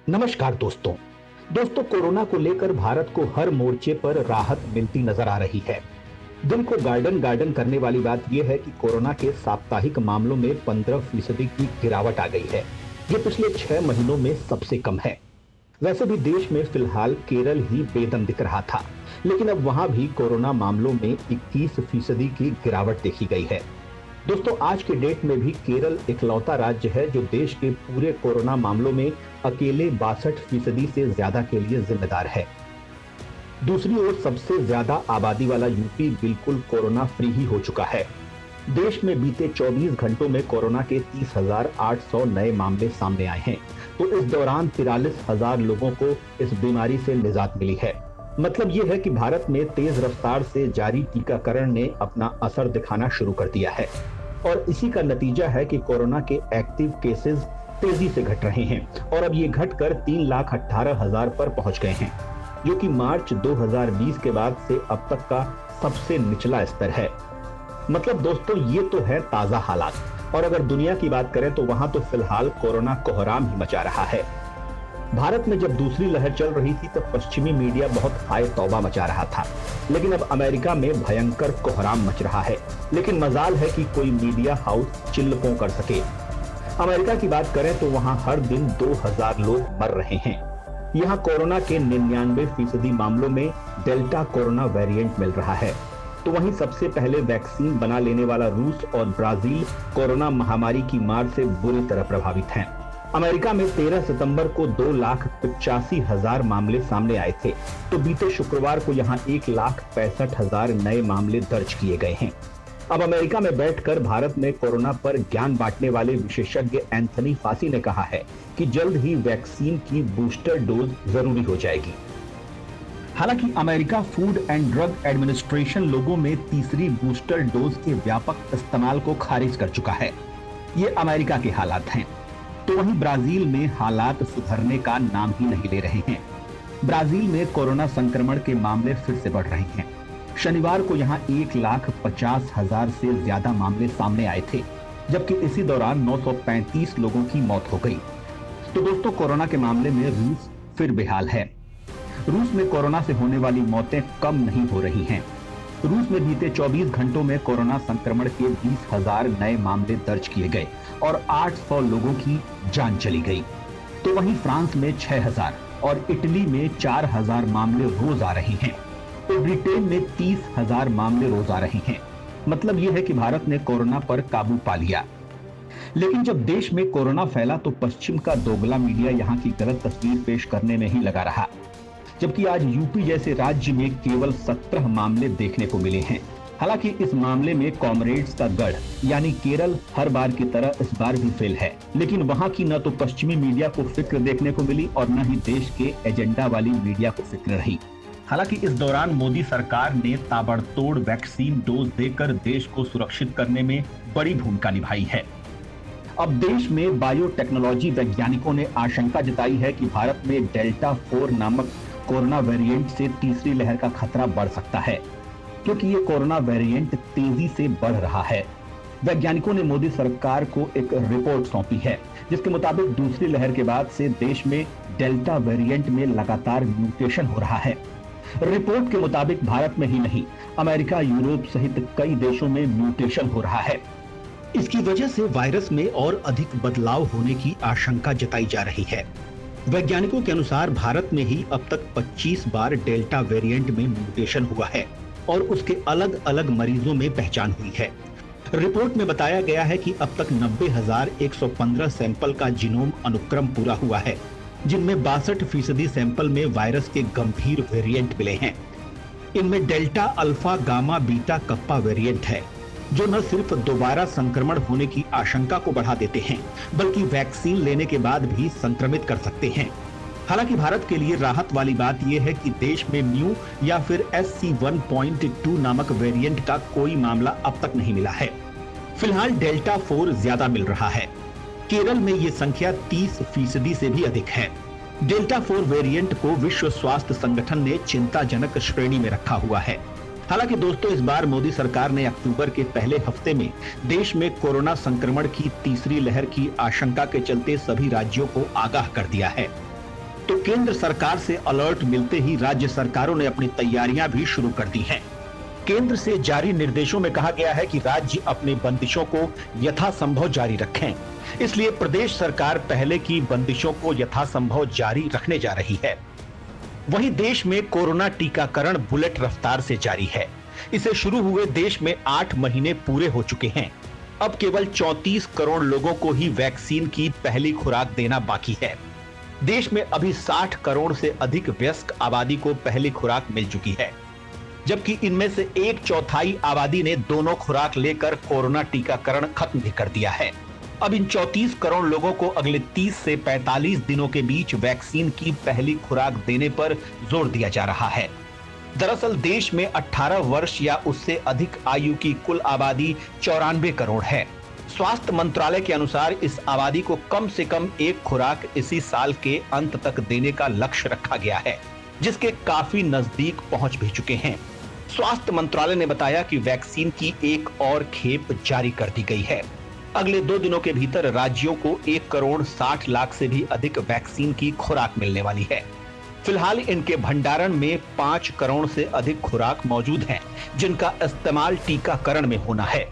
नमस्कार दोस्तों। कोरोना को लेकर भारत को हर मोर्चे पर राहत मिलती नजर आ रही है। दिल को गार्डन गार्डन करने वाली बात यह है कि कोरोना के साप्ताहिक मामलों में 15% की गिरावट आ गई है। ये पिछले 6 महीनों में सबसे कम है। वैसे भी देश में फिलहाल केरल ही बेदम दिख रहा था, लेकिन अब वहां भी कोरोना मामलों में 21% की गिरावट देखी गई है। दोस्तों, आज के डेट में भी केरल इकलौता राज्य है जो देश के पूरे कोरोना मामलों में अकेले 62% से ज्यादा के लिए जिम्मेदार है। दूसरी ओर सबसे ज्यादा आबादी वाला यूपी बिल्कुल कोरोना फ्री ही हो चुका है। देश में बीते 24 घंटों में कोरोना के 30,800 नए मामले सामने आए हैं, तो इस दौरान 43,000 लोगों को इस बीमारी से निजात मिली है। मतलब ये है कि भारत में तेज रफ्तार से जारी टीकाकरण ने अपना असर दिखाना शुरू कर दिया है और इसी का नतीजा है कि कोरोना के एक्टिव केसेस तेजी से घट रहे हैं और अब ये घटकर 3,18,000 पर पहुंच गए हैं, जो कि मार्च 2020 के बाद से अब तक का सबसे निचला स्तर है। मतलब दोस्तों, ये तो है ताजा हालात। और अगर दुनिया की बात करें तो वहां तो फिलहाल कोरोना कोहराम ही मचा रहा है। भारत में जब दूसरी लहर चल रही थी तब पश्चिमी मीडिया बहुत हाय तौबा मचा रहा था, लेकिन अब अमेरिका में भयंकर कोहराम मच रहा है। लेकिन मजाल है कि कोई मीडिया हाउस चिल्लपों कर सके। अमेरिका की बात करें तो वहां हर दिन 2,000 लोग मर रहे हैं। यहाँ कोरोना के 99% मामलों में डेल्टा कोरोना वेरिएंट मिल रहा है। तो वहीं सबसे पहले वैक्सीन बना लेने वाला रूस और ब्राजील कोरोना महामारी की मार से बुरी तरह प्रभावित हैं। अमेरिका में 13 सितंबर को 2,85,000 मामले सामने आए थे, तो बीते शुक्रवार को यहां 1,65,000 नए मामले दर्ज किए गए हैं। अब अमेरिका में बैठकर भारत में कोरोना पर ज्ञान बांटने वाले विशेषज्ञ एंथनी फासी ने कहा है कि जल्द ही वैक्सीन की बूस्टर डोज जरूरी हो जाएगी। हालांकि America food and drug administration लोगों में तीसरी बूस्टर डोज के व्यापक इस्तेमाल को खारिज कर चुका है। ये अमेरिका के हालात हैं। तो वहीं ब्राजील में हालात सुधरने का नाम ही नहीं ले रहे हैं। ब्राजील में कोरोना संक्रमण के मामले फिर से बढ़ रहे हैं। शनिवार को यहां 1,50,000 से ज्यादा मामले सामने आए थे, जबकि इसी दौरान 935 लोगों की मौत हो गई। तो दोस्तों, कोरोना के मामले में रूस फिर बेहाल है। रूस में कोरोना से होने वाली मौतें कम नहीं हो रही हैं। रूस में बीते 24 घंटों में कोरोना संक्रमण के 20,000 नए मामले दर्ज किए गए और 800 लोगों की जान चली गई। तो वहीं फ्रांस में 6,000 और इटली में 4,000 मामले रोज आ रहे हैं। तो ब्रिटेन में 30,000 मामले रोज आ रहे हैं। मतलब यह है कि भारत ने कोरोना पर काबू पा लिया। लेकिन जब देश में कोरोना फैला तो पश्चिम का दोगला मीडिया यहाँ की गलत तस्वीर पेश करने में ही लगा रहा, जबकि आज यूपी जैसे राज्य में केवल 17 मामले देखने को मिले हैं। हालांकि इस मामले में कॉमरेड्स का गढ़ यानी केरल हर बार की तरह इस बार भी फेल है, लेकिन वहां की न तो पश्चिमी मीडिया को फिक्र देखने को मिली और न ही देश के एजेंडा वाली मीडिया को फिक्र रही। हालांकि इस दौरान मोदी सरकार ने ताबड़तोड़ वैक्सीन डोज देकर देश को सुरक्षित करने में बड़ी भूमिका निभाई है। अब देश में बायोटेक्नोलॉजी वैज्ञानिकों ने आशंका जताई है कि भारत में डेल्टा 4 नामक कोरोना वेरिएंट से तीसरी लहर का खतरा बढ़ सकता है, क्योंकि ये कोरोना वेरिएंट तेजी से बढ़ रहा है। वैज्ञानिकों ने मोदी सरकार को एक रिपोर्ट सौंपी है, जिसके मुताबिक दूसरी लहर के बाद से देश में डेल्टा वेरिएंट में लगातार म्यूटेशन हो रहा है। रिपोर्ट के मुताबिक भारत में ही नहीं, अमेरिका, यूरोप सहित कई देशों में म्यूटेशन हो रहा है। इसकी वजह से वायरस में और अधिक बदलाव होने की आशंका जताई जा रही है। वैज्ञानिकों के अनुसार भारत में ही अब तक 25 बार डेल्टा वेरिएंट में म्यूटेशन हुआ है और उसके अलग अलग मरीजों में पहचान हुई है। रिपोर्ट में बताया गया है कि अब तक 90,115 सैंपल का जीनोम अनुक्रम पूरा हुआ है, जिनमें 62% सैंपल में वायरस के गंभीर वेरिएंट मिले हैं। इनमें delta, alpha, gamma, beta, kappa variant है, जो न सिर्फ दोबारा संक्रमण होने की आशंका को बढ़ा देते हैं, बल्कि वैक्सीन लेने के बाद भी संक्रमित कर सकते हैं। हालांकि भारत के लिए राहत वाली बात यह है कि देश में म्यू या फिर SC1.2 नामक वेरिएंट का कोई मामला अब तक नहीं मिला है। फिलहाल डेल्टा 4 ज्यादा मिल रहा है। केरल में ये संख्या 30% से भी अधिक है। डेल्टा 4 वेरिएंट को विश्व स्वास्थ्य संगठन ने चिंताजनक श्रेणी में रखा हुआ है। हालांकि दोस्तों, इस बार मोदी सरकार ने अक्टूबर के पहले हफ्ते में देश में कोरोना संक्रमण की तीसरी लहर की आशंका के चलते सभी राज्यों को आगाह कर दिया है। तो केंद्र सरकार से अलर्ट मिलते ही राज्य सरकारों ने अपनी तैयारियां भी शुरू कर दी हैं। केंद्र से जारी निर्देशों में कहा गया है कि राज्य अपनी बंदिशों को यथासंभव जारी रखें। इसलिए प्रदेश सरकार पहले की बंदिशों को यथासंभव जारी रखने जा रही है। वहीं देश में कोरोना टीकाकरण बुलेट रफ्तार से जारी है। इसे शुरू हुए देश में 8 महीने पूरे हो चुके हैं। अब केवल 34 करोड़ लोगों को ही वैक्सीन की पहली खुराक देना बाकी है। देश में अभी 60 करोड़ से अधिक वयस्क आबादी को पहली खुराक मिल चुकी है, जबकि इनमें से 1/4 आबादी ने दोनों खुराक लेकर कोरोना टीकाकरण खत्म भी कर दिया है। अब इन 34 करोड़ लोगों को अगले 30 से 45 दिनों के बीच वैक्सीन की पहली खुराक देने पर जोर दिया जा रहा है। दरअसल देश में 18 वर्ष या उससे अधिक आयु की कुल आबादी 94 करोड़ है। स्वास्थ्य मंत्रालय के अनुसार इस आबादी को कम से कम एक खुराक इसी साल के अंत तक देने का लक्ष्य रखा गया है, जिसके काफी नजदीक पहुंच भी चुके हैं। स्वास्थ्य मंत्रालय ने बताया कि वैक्सीन की एक और खेप जारी कर दी गई है। अगले 2 दिनों के भीतर राज्यों को 1 करोड़ 60 लाख से भी अधिक वैक्सीन की खुराक मिलने वाली है। फिलहाल इनके भंडारण में 5 करोड़ से अधिक खुराक मौजूद हैं, जिनका इस्तेमाल टीकाकरण में होना है।